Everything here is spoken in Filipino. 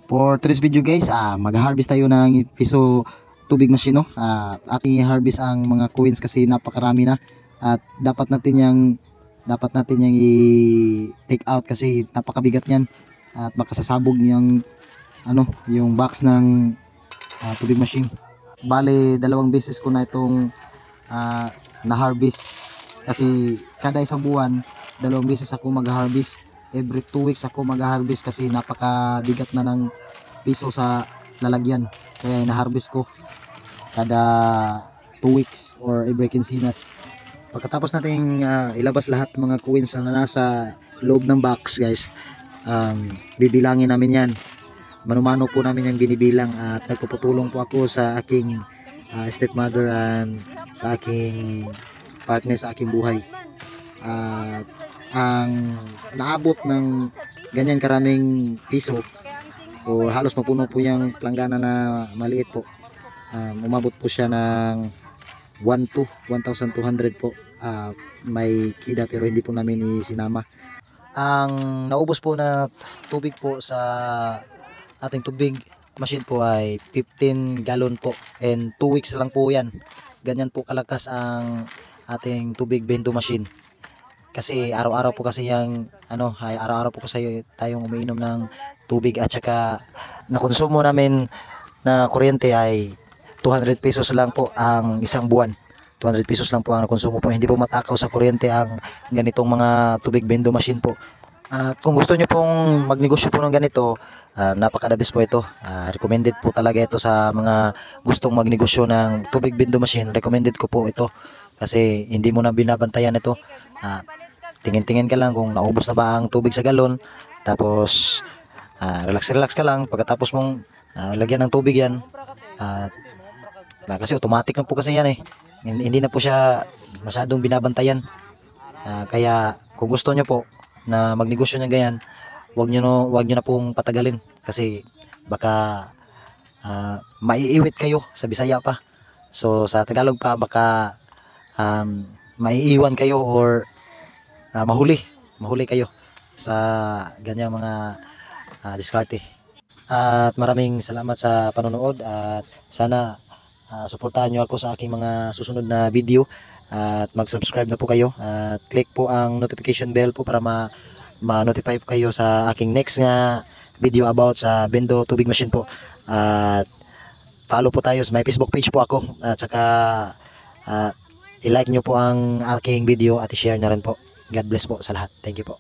For today's video guys, mag-harvest tayo ng piso tubig machine, no? At i-harvest ang mga coins kasi napakarami na at dapat natin yang i-take out kasi napakabigat niyan at baka sasabog yung yung box ng tubig machine. Bale, dalawang beses ko na itong na-harvest kasi kada isang buwan dalawang beses ako mag-harvest. Every 2 weeks ako mag-harvest kasi napakabigat na ng piso sa lalagyan, kaya na-harvest ko kada 2 weeks or every quincenas. Pagkatapos natin ilabas lahat mga coins na nasa loob ng box guys, bibilangin namin yan. Mano-mano po namin yung binibilang at nagpuputulong po ako sa aking stepmother and sa aking partner sa aking buhay. At ang naabot ng ganyan karaming piso o halos mapuno po yung planggana na maliit po, umabot po siya ng 1,200 po. May kida pero hindi po namin isinama. Ang naubos po na tubig po sa ating tubig machine po ay 15 gallon po, and 2 weeks lang po yan. Ganyan po kalakas ang ating tubig bento machine. Kasi araw-araw po kasi araw-araw po kasi tayong umiinom ng tubig at saka na konsumo namin na kuryente ay 200 pesos lang po ang isang buwan. 200 pesos lang po ang konsumo po. Hindi po matakaw sa kuryente ang ganitong mga tubig bendo machine po. At kung gusto nyo pong magnegosyo po ng ganito, napakadabis po ito. Recommended po talaga ito sa mga gustong magnegosyo ng tubig bendo machine. Recommended ko po ito kasi hindi mo na binabantayan ito. Tingin-tingin ka lang kung naubos na ba ang tubig sa galon, tapos relax ka lang pagkatapos mong lagyan ng tubig yan. Kasi automatic na po kasi yan hindi na po siya masyadong binabantayan. Kaya kung gusto nyo po na magnegosyo ng ganyan, wag nyo na pong patagalin kasi baka maiiwit kayo sa Bisaya pa. So sa Tagalog pa baka maiiwan kayo or mahuli kayo sa ganyang mga diskarte. At maraming salamat sa panonood at sana suportahan nyo ako sa aking mga susunod na video at mag-subscribe na po kayo at click po ang notification bell po para ma-notify po kayo sa aking next nga video about sa bendo tubig machine po. At follow po tayo sa my Facebook page po ako at saka i-like nyo po ang aking video at i-share na rin po. God bless po sa lahat. Thank you po.